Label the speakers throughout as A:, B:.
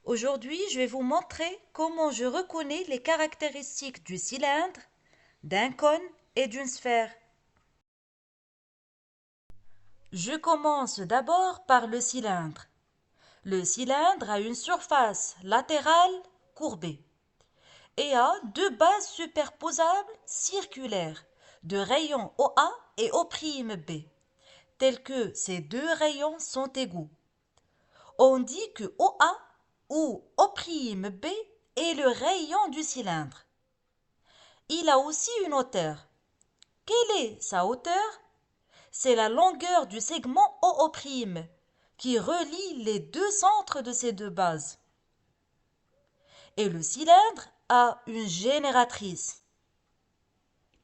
A: Aujourd'hui, je vais vous montrer comment je reconnais les caractéristiques du cylindre, d'un cône et d'une sphère. Je commence d'abord par le cylindre. Le cylindre a une surface latérale courbée et a deux bases superposables circulaires de rayons OA et O'B, tels que ces deux rayons sont égaux. On dit que OA ou O'B est le rayon du cylindre. Il a aussi une hauteur. Quelle est sa hauteur? C'est la longueur du segment OO' qui relie les deux centres de ces deux bases. Et le cylindre a une génératrice.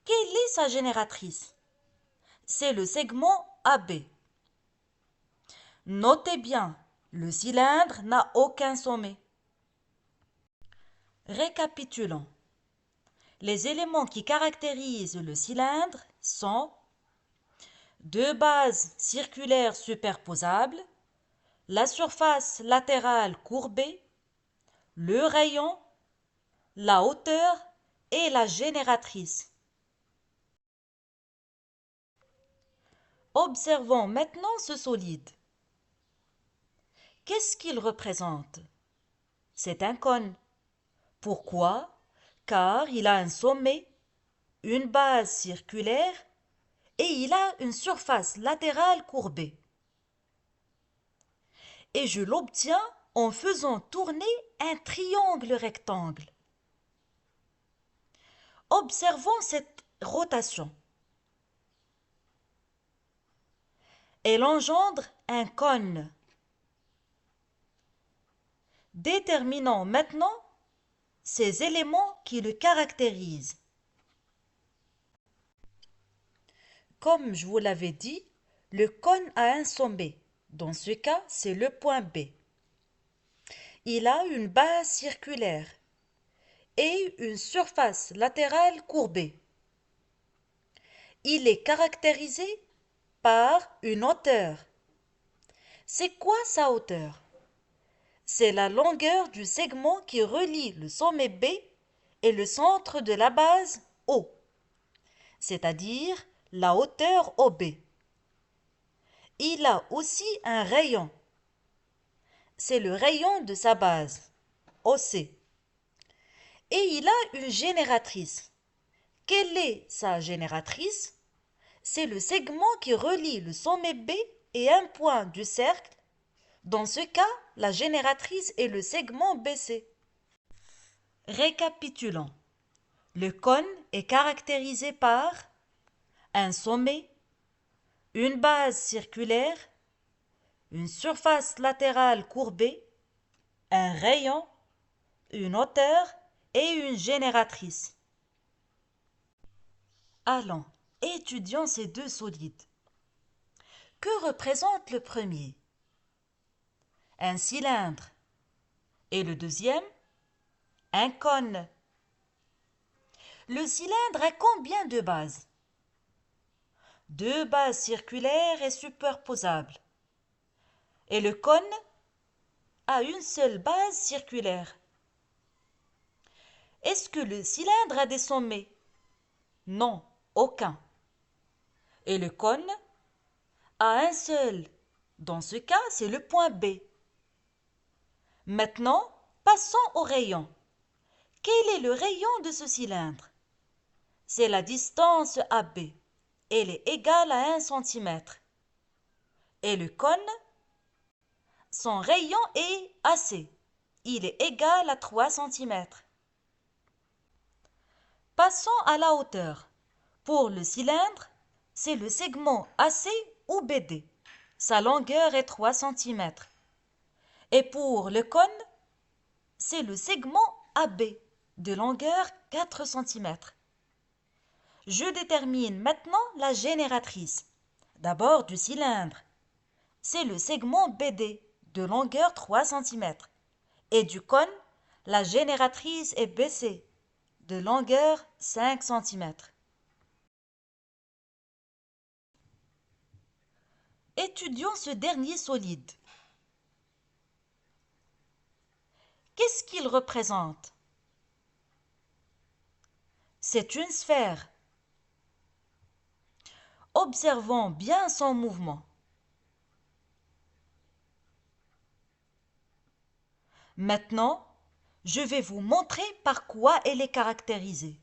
A: Quelle est sa génératrice? C'est le segment AB. Notez bien, le cylindre n'a aucun sommet. Récapitulons. Les éléments qui caractérisent le cylindre sont deux bases circulaires superposables, la surface latérale courbée, le rayon, la hauteur et la génératrice. Observons maintenant ce solide. Qu'est-ce qu'il représente? C'est un cône. Pourquoi? Car il a un sommet, une base circulaire et il a une surface latérale courbée. Et je l'obtiens en faisant tourner un triangle rectangle. Observons cette rotation. Elle engendre un cône. Déterminons maintenant ces éléments qui le caractérisent. Comme je vous l'avais dit, le cône a un sommet. Dans ce cas, c'est le point B. Il a une base circulaire et une surface latérale courbée. Il est caractérisé par une hauteur. C'est quoi sa hauteur? C'est la longueur du segment qui relie le sommet B et le centre de la base O, c'est-à-dire la hauteur OB. Il a aussi un rayon. C'est le rayon de sa base, OC. Et il a une génératrice. Quelle est sa génératrice? C'est le segment qui relie le sommet B et un point du cercle. Dans ce cas, la génératrice est le segment BC. Récapitulons. Le cône est caractérisé par un sommet, une base circulaire, une surface latérale courbée, un rayon, une hauteur et une génératrice. Allons, étudions ces deux solides. Que représente le premier? Un cylindre. Et le deuxième? Un cône. Le cylindre a combien de bases? Deux bases circulaires et superposables. Et le cône a une seule base circulaire. Est-ce que le cylindre a des sommets? Non, aucun. Et le cône a un seul. Dans ce cas, c'est le point B. Maintenant, passons au rayon. Quel est le rayon de ce cylindre? C'est la distance AB. Elle est égale à 1 cm. Et le cône? Son rayon est AC. Il est égal à 3 cm. Passons à la hauteur. Pour le cylindre, c'est le segment AC ou BD. Sa longueur est 3 cm. Et pour le cône, c'est le segment AB de longueur 4 cm. Je détermine maintenant la génératrice. D'abord du cylindre. C'est le segment BD de longueur 3 cm. Et du cône, la génératrice est BC de longueur 5 cm. Étudions ce dernier solide. qu'est-ce qu'il représente? C'est une sphère. Observons bien son mouvement. Maintenant, je vais vous montrer par quoi elle est caractérisée.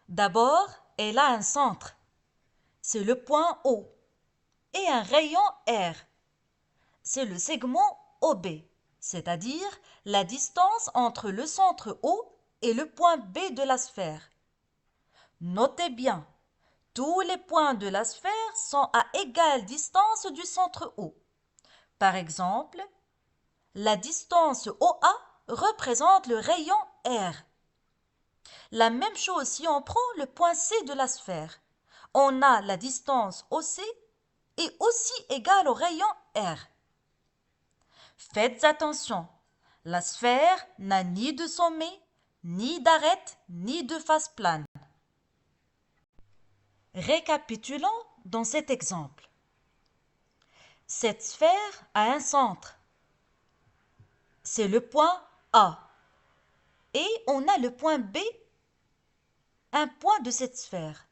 A: D'abord, elle a un centre. C'est le point O. Et un rayon R. C'est le segment OB, c'est-à-dire la distance entre le centre O et le point B de la sphère. Notez bien, tous les points de la sphère sont à égale distance du centre O. Par exemple, la distance OA représente le rayon R. La même chose si on prend le point C de la sphère. On a la distance OC est aussi égale au rayon R. Faites attention, la sphère n'a ni de sommet, ni d'arête, ni de face plane. Récapitulons dans cet exemple. Cette sphère a un centre. C'est le point A. Et on a le point B, un point de cette sphère.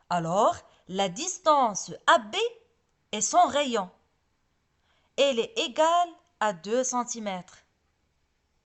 A: Alors, la distance AB est son rayon. Elle est égale à 2 cm.